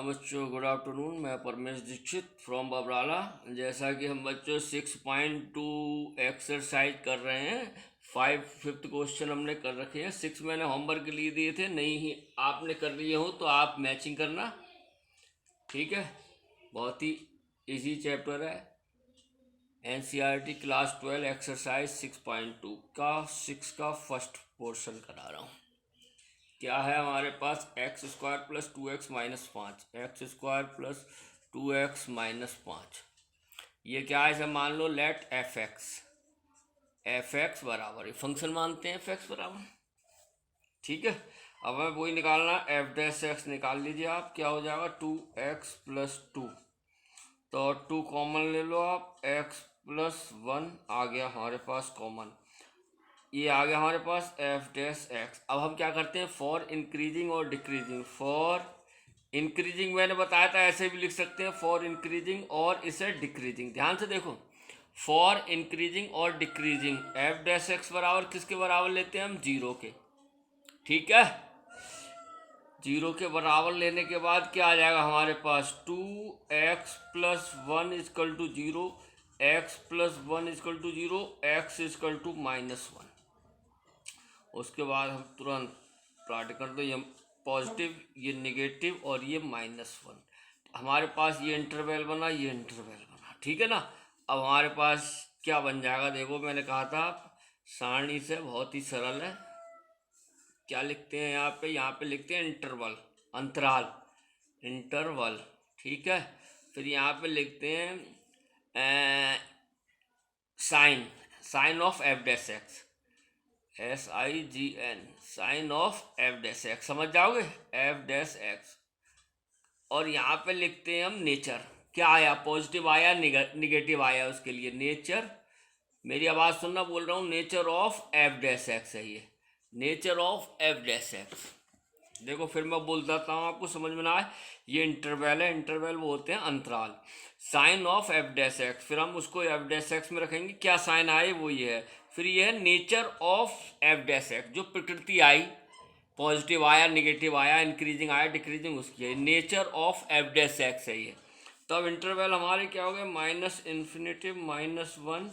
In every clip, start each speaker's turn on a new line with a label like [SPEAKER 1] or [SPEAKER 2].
[SPEAKER 1] बच्चों good afternoon. मैं Paramesh Dixit from Babrala. जैसा कि हम बच्चों 6.2 एक्सरसाइज कर रहे हैं, 5th क्वेश्चन हमने कर रखे हैं। 6 मैंने होमवर्क के लिए दिए थे, नहीं ही आपने कर लिए हो तो आप मैचिंग करना, ठीक है। बहुत ही इजी चैप्टर है। NCERT क्लास 12 एक्सरसाइज 6.2 का 6 का फर्स्ट पोर्शन करा रहा हूँ। क्या है हमारे पास? X square plus 2x minus 5, x square plus 2x minus 5। ये क्या है? इसे मान लो लेट एफ एक्स बराबर, ये फंक्शन मानते हैं एफ एक्स बराबर, ठीक है। अब हमें वही निकालना, एफ डैश एक्स निकाल लीजिए आप। क्या हो जाएगा? 2x प्लस 2, तो 2 कॉमन ले लो आप, x प्लस 1 आ गया हमारे पास कॉमन। ये आ गया हमारे पास एफ डैश एक्स। अब हम क्या करते हैं? फॉर इंक्रीजिंग और डिक्रीजिंग। फॉर इंक्रीजिंग मैंने बताया था, ऐसे भी लिख सकते हैं फॉर इंक्रीजिंग, और इसे डिक्रीजिंग। ध्यान से देखो, फॉर इंक्रीजिंग और डिक्रीजिंग एफ डैश एक्स बराबर किसके बराबर लेते हैं हम? 0 के, ठीक है। 0 के बराबर लेने के बाद क्या आ जाएगा हमारे पास? 2x plus 1 equal to 0, x plus 1 equal to 0, x equal to minus 1। उसके बाद हम तुरंत प्लॉट कर दो, ये पॉजिटिव, ये निगेटिव और ये -1। हमारे पास ये इंटरवल बना, ये इंटरवल बना, ठीक है ना। अब हमारे पास क्या बन जाएगा? देखो, मैंने कहा था सारणी से बहुत ही सरल है। क्या लिखते हैं यहाँ पे? यहाँ पे लिखते हैं इंटरवल, अंतराल, इंटरवल, ठीक है। फिर यहाँ पे लिखते हैं sign, sign of f dash x, SIGN, sign of f dash x, समझ जाओगे, एफ डैश एक्स। और यहाँ पे लिखते हैं हम नेचर। क्या आया? पॉजिटिव आया, निगेटिव आया, उसके लिए नेचर। मेरी आवाज़ सुनना, बोल रहा हूँ, nature of f dash x है ये, nature of f dash x. देखो फिर मैं बोल देता हूँ, आपको समझ में ना आए। ये इंटरवल है, इंटरवल वो होते हैं अंतराल। Sign of f dash x, फिर हम उसको एफ डैश एक्स में रखेंगे। क्या साइन आए? वो ये है। फिर ये है nature of f dash x, जो प्रकृति आई, पॉजिटिव आया, निगेटिव आया, इंक्रीजिंग आया, डिक्रीजिंग, उसकी है nature of f dash x है ये। तो अब इंटरवल हमारे क्या हो गए? -∞, -1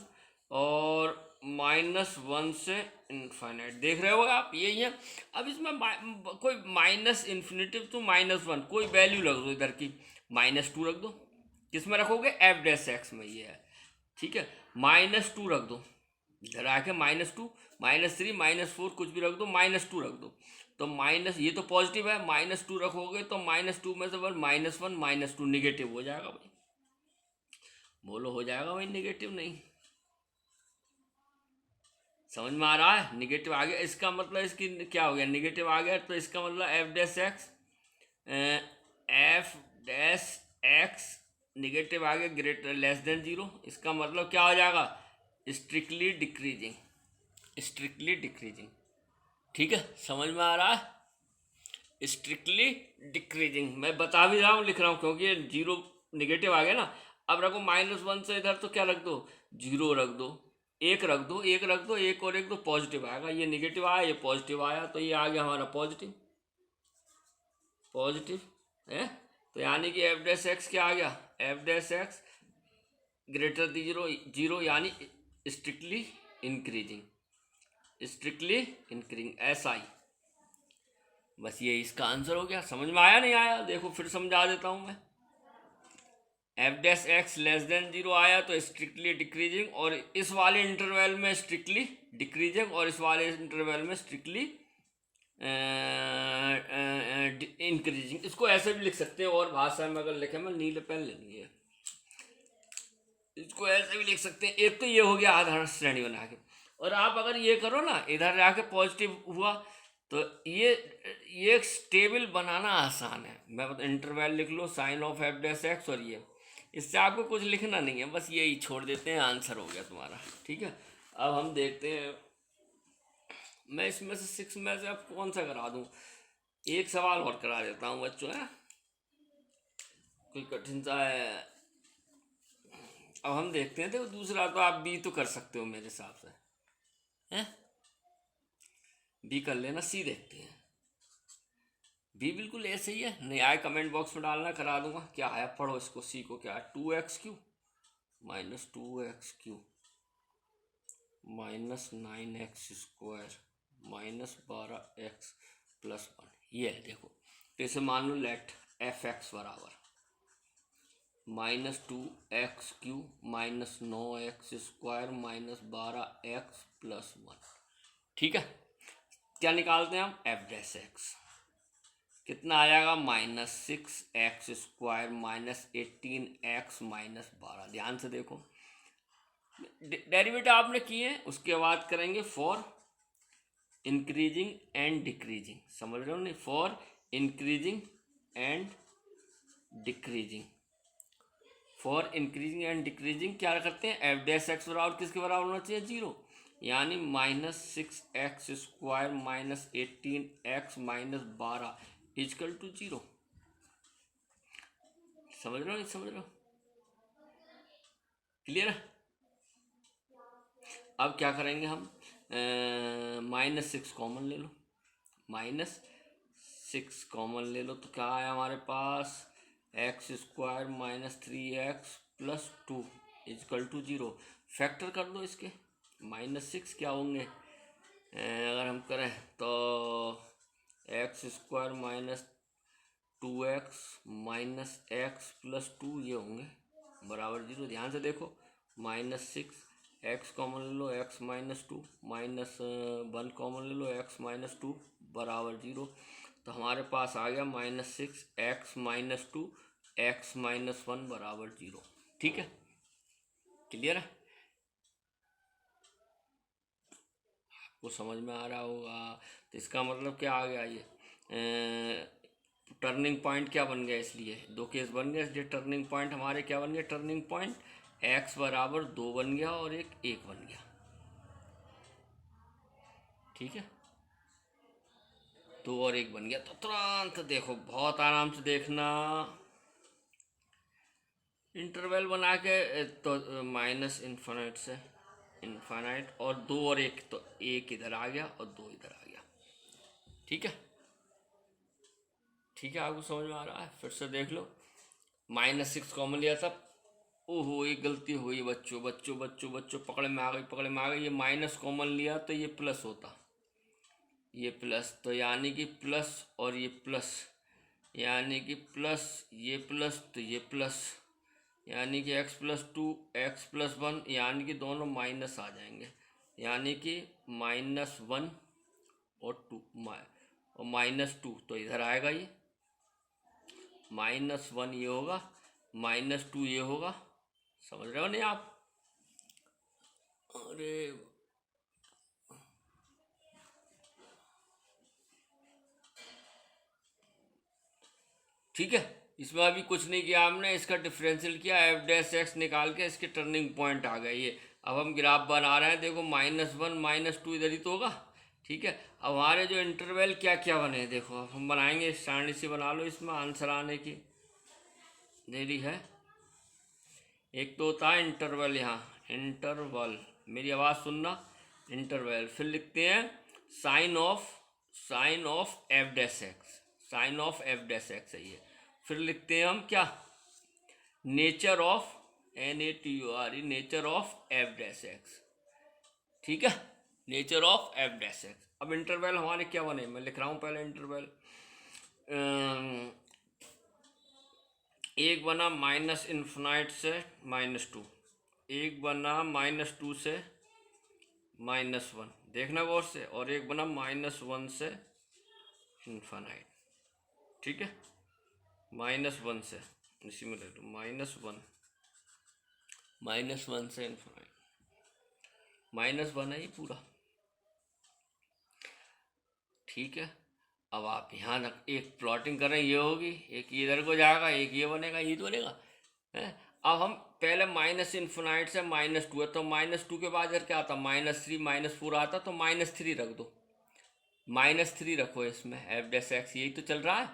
[SPEAKER 1] और -1 से इनफाइनाइट। देख रहे हो आप, यही है। अब इसमें कोई -∞ to -1 कोई वैल्यू रख दो इधर की, -2 रख दो। किस में रखोगे? एफ डैश एक्स में, ये है, ठीक है। -2 रख दो इधर आके, -2, -3, -4 कुछ भी रख दो, -2 रख दो। तो माइनस, ये तो पॉजिटिव है, -2 रखोगे तो -2 में से -1 -2 निगेटिव हो जाएगा भाई। बोलो, हो जाएगा भाई निगेटिव? नहीं समझ में आ रहा है? निगेटिव आ गया, इसका मतलब इसकी क्या हो गया? निगेटिव आ गया, तो इसका मतलब एफ डैश एक्स निगेटिव आ गया, ग्रेटर लेस देन 0। इसका मतलब क्या हो जाएगा? स्ट्रिक्टली डिक्रीजिंग, स्ट्रिक्टली डिक्रीजिंग, ठीक है। समझ में आ रहा है? स्ट्रिक्टली डिक्रीजिंग मैं बता भी रहा हूँ, लिख रहा हूँ, क्योंकि 0 निगेटिव आ गया ना। अब रखो -1 से इधर, तो क्या रख दो? 0 रख दो, 1 रख दो, 1 रख दो, 1 और 1 तो पॉजिटिव आएगा। ये निगेटिव आया, ये पॉजिटिव आया, तो ये आ गया हमारा पॉजिटिव, पॉजिटिव है। तो यानी कि एफ डैश एक्स क्या आ गया? एफ डैश एक्स ग्रेटर दी 0, 0 यानी strictly increasing, strictly increasing, SI। बस ये इसका आंसर हो गया। समझ में आया? नहीं आया? देखो फिर समझा देता हूँ मैं। F dash x less than 0 आया तो स्ट्रिक्टली डिक्रीजिंग, और इस वाले इंटरवल में स्ट्रिक्टली डिक्रीजिंग, और इस वाले इंटरवल में स्ट्रिक्टली इंक्रीजिंग। इसको ऐसे भी लिख सकते हैं, और भाषा में अगर लिखे, मैं नीले पेन ले लिए, इसको ऐसे भी लिख सकते हैं। एक तो ये हो गया आधार श्रेणी बना के, और आप अगर ये करो ना, इधर आके पॉजिटिव हुआ, तो ये टेबल बनाना आसान है। मैं इंटरवल लिख लो, sign of f dash x, और ये, इससे आपको कुछ लिखना नहीं है, बस यही छोड़ देते हैं, आंसर हो गया तुम्हारा, ठीक है। अब हम देखते हैं, मैं इसमें से 6 में से अब कौन सा करा दूं? एक सवाल और करा देता हूँ बच्चों, है कोई कठिन सा है। अब हम देखते हैं, देखो दूसरा तो आप बी तो कर सकते हो मेरे हिसाब से, हैं? बी कर लेना। सी देखते हैं, बी बिल्कुल ऐसे ही है, नहीं आए कमेंट बॉक्स में डालना, करा दूंगा। क्या है पढ़ो इसको, सी को क्या है, 2x³ minus 2x³ minus 9x² minus 12x plus 1, ये है देखो। तो इसे मान लो लेट f(x) बराबर -2x³ minus 9x² minus 12x plus 1। ठीक है, क्या निकालते हैं हम, f'(x) कितना आ जाएगा, -6x² माइनस 18x माइनस 12। ध्यान से देखो, डेरिवेटिव आपने किए, उसके बाद करेंगे फॉर इंक्रीजिंग एंड डिक्रीजिंग, समझ रहे हो नहीं, for increasing and decreasing. For increasing and decreasing क्या करते हैं, f'(x) बराबर किसके बराबर होना चाहिए, 0, यानी -6x² minus 18x minus 12 is equal to 0। समझ रहे हो नहीं समझ रहे हो, क्लियर है। अब क्या करेंगे हम, -6 कॉमन ले लो, -6 कॉमन ले लो, तो क्या आया हमारे पास, x² minus 3x plus 2 equal to 0। Factor कर दो इसके, -6 क्या होंगे, अगर हम करें तो x² minus 2x minus x plus 2 ये होंगे बराबर 0। ध्यान से देखो, -6 x कॉमन ले लो, x माइनस 2 माइनस 1 कॉमन ले लो, x माइनस 2 बराबर 0। तो हमारे पास आ गया -6 x माइनस 2 x माइनस 1 बराबर 0। ठीक है, क्लियर है, आपको समझ में आ रहा होगा। तो इसका मतलब क्या आ गया, ये टर्निंग पॉइंट क्या बन गया, इसलिए दो केस बन गए, इसलिए टर्निंग पॉइंट हमारे क्या बन गया, टर्निंग पॉइंट x बराबर 2 बन गया और एक 1 बन गया। ठीक है, 2 और 1 बन गया। तो तुरंत देखो, बहुत आराम से देखना, इंटरवल बना के तो माइनस इन्फिनिट से इन्फिनिट, और 2 और 1, तो 1 इधर आ गया और 2 इधर आ गया। ठीक है, ठीक है, आपको समझ में आ रहा है, फिर से देख लो, -6 कॉमन लिया था, ओहो एक गलती हुई बच्चों बच्चों बच्चों बच्चों, पकड़े में आ गई पकड़े में आ गई, ये माइनस कॉमन लिया तो ये प्लस होता, ये प्लस, तो यानी कि प्लस और ये प्लस, यानी कि प्लस ये प्लस तो ये प्लस, यानी कि x+2 x+1, यानी कि दोनों माइनस आ जाएंगे, यानी कि -1 और 2 और -2 तो इधर आएगा, ये -1 ये होगा, -2 ये होगा। समझ रहे हो नहीं आप, अरे ठीक है, इसमें अभी कुछ नहीं किया हमने, इसका डिफरेंशियल किया, f'(x) निकाल के इसके टर्निंग पॉइंट आ गए ये। अब हम ग्राफ बना रहे हैं, देखो -1 -2 इधर ही तो होगा। ठीक है, अब हमारे जो इंटरवल क्या क्या बने हैं देखो, अब हम बनाएंगे, स्टैंड से बना लो, इसमें आंसर आने की देरी है। एक तो होता है इंटरवल, यहाँ इंटरवल, मेरी आवाज़ सुनना, इंटरवल, फिर लिखते हैं sign of f'(x), sign of f'(x) है ये। फिर लिखते हैं हम क्या, nature of NATURE, nature of f'(x). ठीक है, नेचर ऑफ f'(x). अब इंटरवल हमारे क्या बने, मैं लिख रहा हूँ पहले इंटरवल, एक बना -∞ से -2, एक बना -2 से -1, देखना गौर से, और एक बना -1 से इन्फिनाइट। ठीक है, -1 से, इसी में ले लो, -1 से इन्फिनाइट, -1 है ये पूरा। ठीक है, अब आप यहाँ एक प्लॉटिंग करें, ये होगी, एक इधर को जाएगा, एक ये बनेगा, ये तो बनेगा है। अब हम पहले -∞ से -2 है, तो -2 के बाद इधर क्या आता, -3 -4 आता, तो -3 रख दो, -3 रखो इसमें, f'(x) यही तो चल रहा है,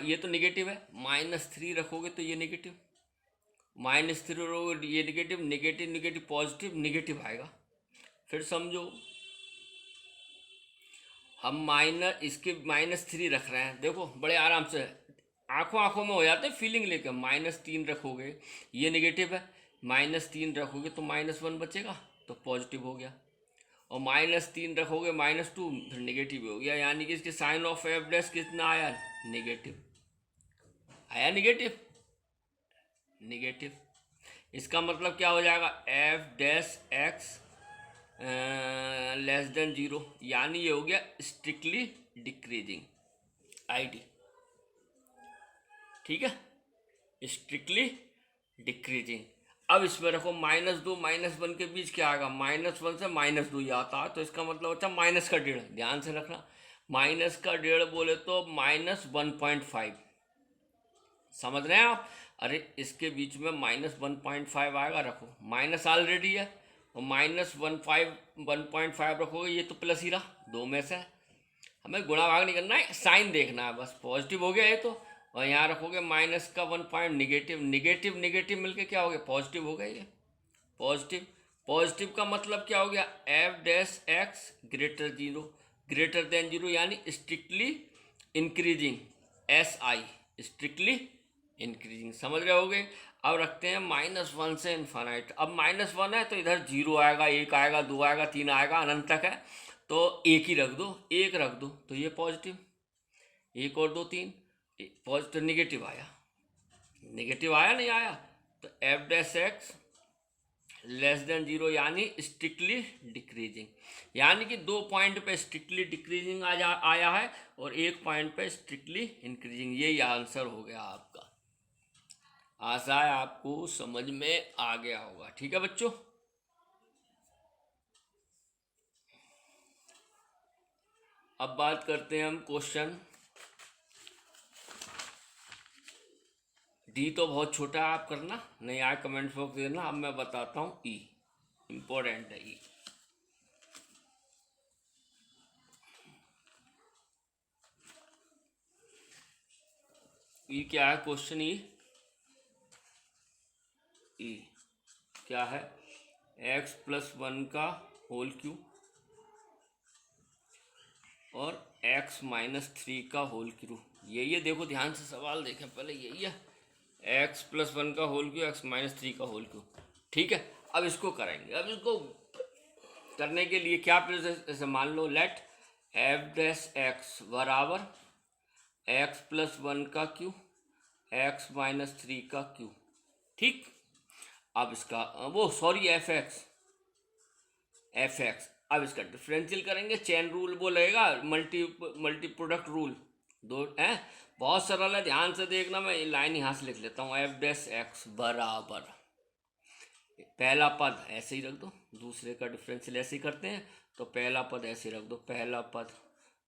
[SPEAKER 1] ये तो निगेटिव है, -3 रखोगे तो ये निगेटिव, -3 रखोगे ये negative, negative negative positive, negative आएगा। फिर समझो, हम माइनस इसके -3 रख रहे हैं, देखो बड़े आराम से आंखों आंखों में हो जाते हैं फीलिंग लेके। -3 रखोगे, ये नेगेटिव है, -3 रखोगे तो -1 बचेगा, तो पॉजिटिव हो गया। और -3 रखोगे -2 फिर नेगेटिव हो गया, यानी कि इसके साइन ऑफ एफ डैश कितना आया, नेगेटिव आया, नेगेटिव नेगेटिव। इसका मतलब क्या हो जाएगा, F dash x less than 0, यानी ये हो गया स्ट्रिक्टली डिक्रीजिंग आईडी। ठीक है, स्ट्रिक्टली डिक्रीजिंग। अब इसमें रखो -2 -1 के बीच क्या आएगा, -1 से -2 ये आता है, तो इसका मतलब अच्छा माइनस का 1.5, ध्यान से रखना, माइनस का 1.5 बोले तो -1.5, समझ रहे हैं आप। अरे इसके बीच में -1.5 आएगा, रखो माइनस ऑलरेडी है, और -1.5 रखोगे, ये तो प्लस ही रहा, दो में से हमें गुणा भाग नहीं करना है, साइन देखना है बस। पॉजिटिव हो गया ये तो, और यहाँ रखोगे माइनस का 1 पॉइंट नेगेटिव, नेगेटिव नेगेटिव मिलके क्या हो गया, पॉजिटिव हो गया ये, पॉजिटिव। पॉजिटिव का मतलब क्या हो गया, F dash x greater than 0, यानी strictly increasing, SI strictly increasing, समझ रहे होगे। अब रखते हैं -1 से इन्फानाइट। अब -1 है तो इधर 0 आएगा, 1 आएगा, 2 आएगा, 3 आएगा, अनंत तक है, तो एक ही रख दो, 1 रख दो, तो ये पॉजिटिव, 1 और 2 3, पॉजिटिव नेगेटिव आया, नेगेटिव आया नहीं आया, तो F dash x less than 0, यानी स्ट्रिक्टली डिक्रीजिंग, यानी कि 2 पॉइंट पे स्ट्रिक्टली डिक्रीजिंग आया है, और 1 पॉइंट पे स्ट्रिक्टली इंक्रीजिंग, यही आंसर हो गया आपका। आशा है आपको समझ में आ गया होगा। ठीक है बच्चों, अब बात करते हैं हम क्वेश्चन डी। तो बहुत छोटा है, आप करना नहीं आए कमेंट बॉक्स देना। अब मैं बताता हूँ ई, इंपॉर्टेंट है ई। ई क्या है, क्वेश्चन ई क्या है, x+1 का होल क्यूब और x-3 का होल क्यूब। यही देखो ध्यान से सवाल देखें पहले, यही है x+1 का होल क्यूब, x-3 का होल क्यूब। ठीक है, अब इसको करेंगे। अब इसको करने के लिए क्या प्रोसेस, जैसे मान लो लेट एफ डैश एक्स बराबर x+1 का क्यूब, x-3 का क्यूब। ठीक, अब इसका वो सॉरी एफ एक्स, अब इसका डिफरेंशियल करेंगे, चेन रूल वो लगेगा, मल्टी प्रोडक्ट रूल, दो है, बहुत सरल है, ध्यान से देखना। मैं लाइन यहाँ से लिख लेता हूँ, एफ डैश एक्स बराबर पहला पद ऐसे ही रख दो, दूसरे का डिफरेंशियल ऐसे ही करते हैं, तो पहला पद ऐसे रख दो, पहला पद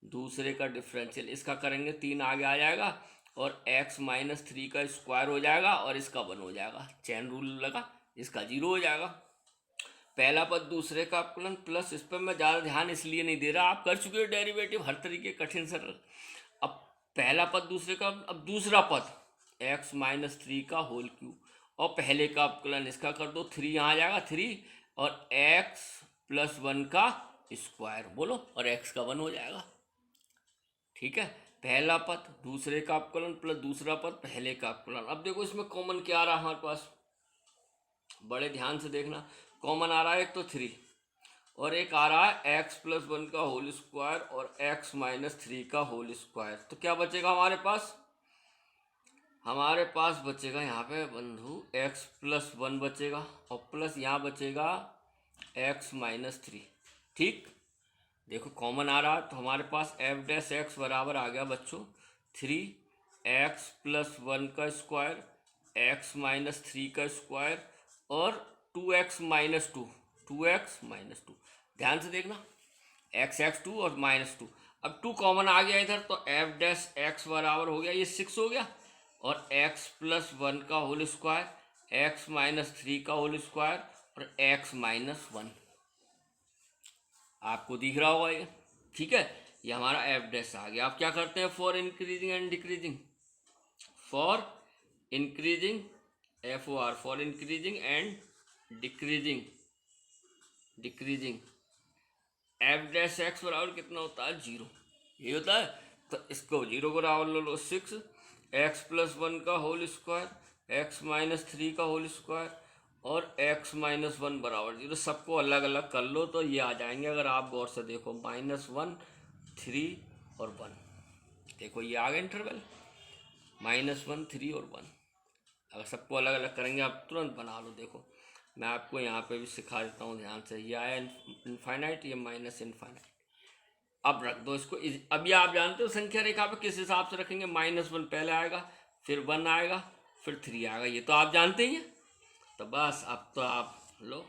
[SPEAKER 1] दूसरे का डिफरेंशियल, इसका करेंगे 3 आगे आ जाएगा, और x-3 का स्क्वायर हो जाएगा, और इसका 1 हो जाएगा, चेन रूल लगा, इसका 0 हो जाएगा। पहला पद दूसरे का अपलन प्लस, इस पर मैं ज़्यादा ध्यान इसलिए नहीं दे रहा, आप कर चुके हो डेरिवेटिव हर तरीके कठिन सरल। अब पहला पद दूसरे का, अब दूसरा पद x-3 का होल क्यूब, और पहले का अपकलन इसका कर दो, 3 यहाँ आ जाएगा 3, और x+1 का स्क्वायर बोलो, और x का 1 हो जाएगा। ठीक है, पहला पद दूसरे का अपकलन प्लस दूसरा पद पहले का अपकलन। अब देखो इसमें कॉमन क्या आ रहा है हमारे पास, बड़े ध्यान से देखना, कॉमन आ रहा है एक तो 3, और एक आ रहा है x+1 का होल स्क्वायर और x-3 का होल स्क्वायर। तो क्या बचेगा हमारे पास, हमारे पास बचेगा यहाँ पे बंधु x+1 बचेगा, और प्लस यहाँ बचेगा x-3। ठीक, देखो कॉमन आ रहा है, तो हमारे पास एफ डैश एक्स बराबर आ गया बच्चों 3x+1 का स्क्वायर, x-3 का स्क्वायर, और 2x-2। ध्यान से देखना, x(2) और -2। अब 2 कॉमन आ गया इधर, तो एफ डैश एक्स बराबर हो गया, ये 6 हो गया, और x+1 का होल स्क्वायर, x-3 का होल स्क्वायर, और x-1 आपको दिख रहा होगा ये। ठीक है, ये हमारा एफ डैश आ गया। आप क्या करते हैं, for increasing and decreasing, for increasing FOR, for increasing and decreasing F dash x बराबर कितना होता है, 0। ये होता है। तो इसको 0 को बराबर ले लो 6 एक्स प्लस 1 का होल स्क्वायर एक्स माइनस 3 का होल स्क्वायर और x माइनस 1 बराबर 0। सबको अलग अलग कर लो तो ये आ जाएंगे। अगर आप गौर से देखो -1 3 और 1, देखो ये आ गए इंटरवल -1 3 और 1। अगर सबको अलग अलग करेंगे आप तुरंत बना लो। देखो मैं आपको यहाँ पे भी सिखा देता हूँ ध्यान से। ये आया इनफाइनाइट, ये माइनस इनफाइनाइट। अब रख दो इसको। अब ये आप जानते हो संख्या रेखा पे किस हिसाब से रखेंगे। -1 पहले आएगा, फिर 1 आएगा, फिर 3 आएगा। ये तो आप जानते ही हैं। तो बस अब तो आप लो।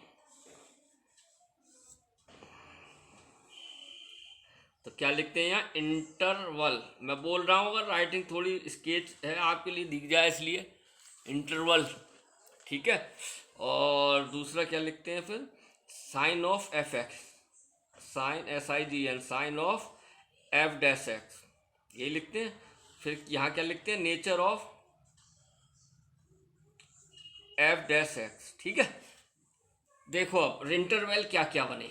[SPEAKER 1] तो क्या लिखते हैं यहाँ, इंटरवल। मैं बोल रहा हूँ, अगर राइटिंग थोड़ी स्केच है आपके लिए दिख जाए इसलिए इंटरवल, ठीक है। और दूसरा क्या लिखते हैं फिर, sign of f x, sign SIGN, sign of f dash x, ये लिखते हैं। फिर यहाँ क्या लिखते हैं, nature of f dash x, ठीक है। देखो अब इंटरवल क्या क्या बने।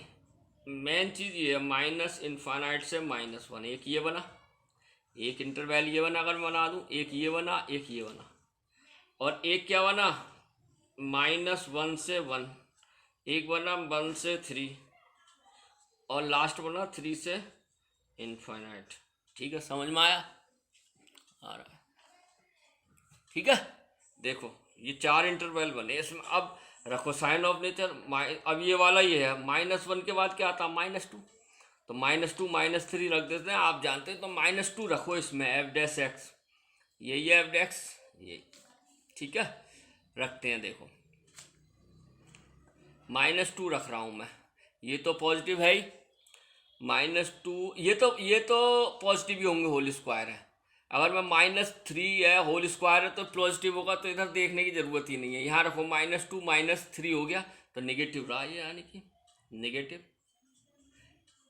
[SPEAKER 1] मेन चीज़ ये है, माइनस इनफाइनाइट से -1, एक ये बना, एक इंटरवल ये बना। अगर मैं बना दूँ, एक ये बना, एक ये बना, और एक क्या बना, -1 से 1, एक बना 1 से 3, और लास्ट बना 3 से इनफाइनाइट। ठीक है, समझ में आया? आ रहा है, ठीक है। देखो ये 4 इंटरवल बने इसमें। अब रखो साइन ऑफ नेचर। अब ये वाला ये है, -1 के बाद क्या आता है, -2। तो -2 -3 रख देते हैं, आप जानते हैं। तो -2 रखो इसमें, एफ डैश एक्स, यही है एफ डैश, ये, ठीक है। रखते हैं, देखो -2 रख रहा हूँ मैं, ये तो पॉजिटिव है ही। -2, ये तो पॉजिटिव ही होंगे, होल स्क्वायर है। अगर मैं -3 है, होल स्क्वायर है, तो पॉजिटिव होगा। तो इधर देखने की ज़रूरत ही नहीं है। यहाँ रखो -2 -3 हो गया, तो नेगेटिव रहा ये, यानी कि नेगेटिव।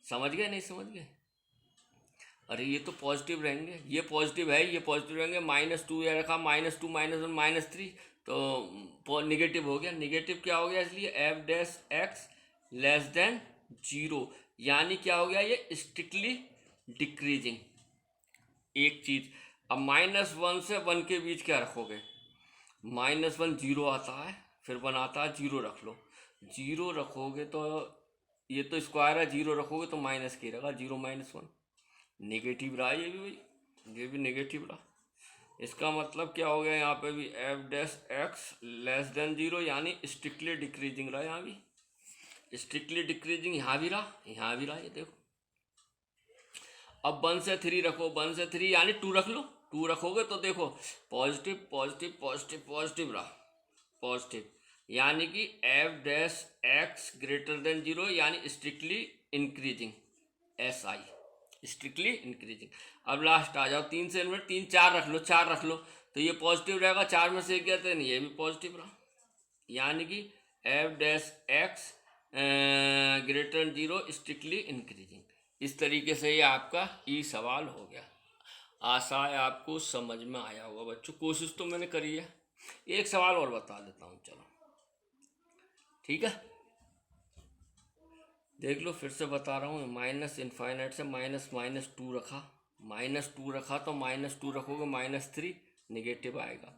[SPEAKER 1] समझ गए, नहीं समझ गए? अरे ये तो पॉजिटिव रहेंगे, ये पॉजिटिव है, ये पॉजिटिव रहेंगे। -2 या रखा, -2 -1 -3, तो निगेटिव हो गया। निगेटिव क्या हो गया, इसलिए F dash x less than 0, यानी क्या हो गया, ये स्ट्रिक्टली डिक्रीजिंग। एक चीज़, अब -1 से 1 के बीच क्या रखोगे, -1 0 आता है, फिर 1 आता है, 0 रख लो। 0 रखोगे तो ये तो स्क्वायर है, 0 रखोगे तो माइनस के रहेगा, 0 -1 नेगेटिव रहा। ये भी भाई, ये भी नेगेटिव रहा। इसका मतलब क्या हो गया, यहाँ पे भी F dash x less than 0, यानी स्ट्रिक्टली डिक्रीजिंग रहा। यहाँ भी स्ट्रिक्टली डिक्रीजिंग, यहाँ भी रहा, यहाँ भी रहा। ये देखो, अब 1 से 3 रखो, 1 से 3 यानी 2 रख लो। 2 रखोगे तो देखो पॉजिटिव पॉजिटिव पॉजिटिव पॉजिटिव रहा, पॉजिटिव, यानी कि F dash x greater than 0, यानी strictly increasing, SI, strictly increasing. अब लास्ट आ जाओ, 3 से इनवर्ट, 3 4 रख लो, 4 रख लो, तो ये पॉजिटिव रहेगा। 4 में से एक गया तो ये भी पॉजिटिव रहा, यानी कि F dash x greater than 0 strictly increasing. इस तरीके से ये आपका ई सवाल हो गया। आशा है आपको समझ में आया होगा बच्चों, कोशिश तो मैंने करी है। एक सवाल और बता देता हूँ, चलो ठीक है, देख लो, फिर से बता रहा हूँ। माइनस इनफाइनाइट से -2 रखा, -2 रखा, तो -2 रखोगे -3 निगेटिव आएगा।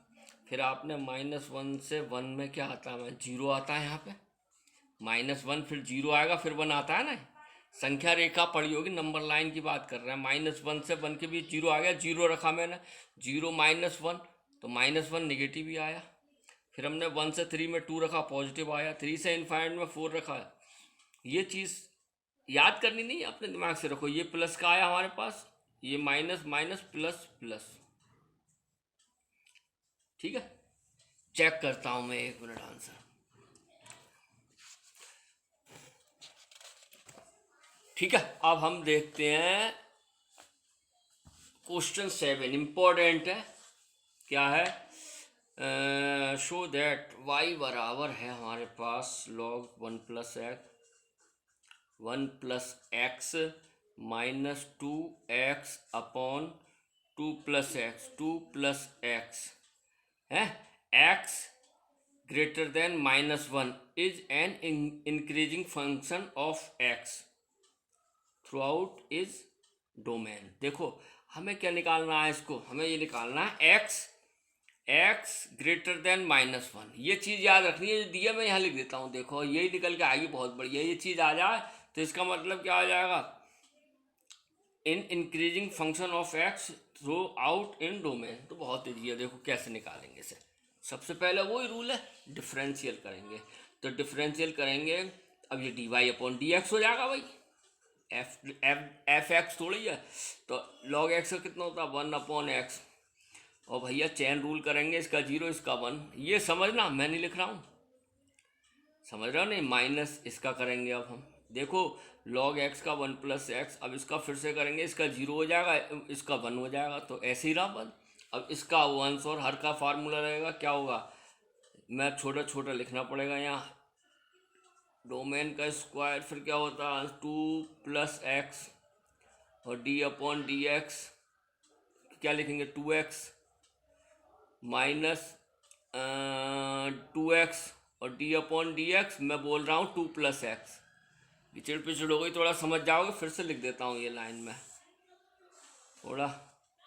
[SPEAKER 1] फिर आपने -1 से 1 में क्या आता है, 0 आता है। यहाँ पे -1, फिर 0 आएगा, फिर 1 आता है ना। संख्या रेखा पढ़ी होगी, नंबर लाइन की बात कर रहे हैं। -1 से 1 के बीच 0 आ गया, 0 रखा मैंने, 0 -1, तो -1 निगेटिव ही आया। फिर हमने 1 से 3 में 2 रखा, पॉजिटिव आया। 3 से इनफाइनाइट में 4 रखा है। ये चीज़ याद करनी नहीं, अपने दिमाग से रखो। ये प्लस का आया हमारे पास, ये माइनस माइनस प्लस प्लस, ठीक है। चेक करता हूं मैं, 1 मिनट आंसर। ठीक है, अब हम देखते हैं क्वेश्चन 7, इंपॉर्टेंट है। क्या है, शो दैट y बराबर है हमारे पास log 1 + x -2x upon 2 + x, 2 + x है, x greater than -1 is an increasing function of x throughout is domain. देखो हमें क्या निकालना है, इसको हमें ये निकालना है x ग्रेटर देन -1। ये चीज़ याद रखनी है, जो दिया मैं यहाँ लिख देता हूँ। देखो यही निकल के आएगी, बहुत बढ़िया। ये चीज़ आ जाए तो इसका मतलब क्या आ जाएगा, in increasing function of x through out in domain. तो बहुत ईजी है, देखो कैसे निकालेंगे इसे। सबसे पहले वही रूल है, डिफरेंशियल करेंगे। तो डिफरेंशियल करेंगे, अब ये dy/dx हो जाएगा भाई, एफ एक्स थोड़ी है। तो log x का कितना होता है, 1/x। और भैया चेन रूल करेंगे, इसका 0 इसका 1। ये समझना, मैं नहीं लिख रहा हूँ, समझ रहा हो नहीं। माइनस इसका करेंगे अब हम, देखो log x का 1 + x। अब इसका फिर से करेंगे, इसका 0 हो जाएगा, इसका 1 हो जाएगा, तो ऐसे ही रहा बन। अब इसका वंस और हर का फार्मूला रहेगा, क्या होगा, मैं छोटा छोटा लिखना पड़ेगा यहाँ। डोमेन का स्क्वायर फिर क्या होता है, 2 + x, और d/dx क्या लिखेंगे, 2x माइनस 2x, और d/dx मैं बोल रहा हूँ 2 + x। चिड़ पिचड़ हो गई, थोड़ा समझ जाओगे, फिर से लिख देता हूँ ये लाइन में थोड़ा।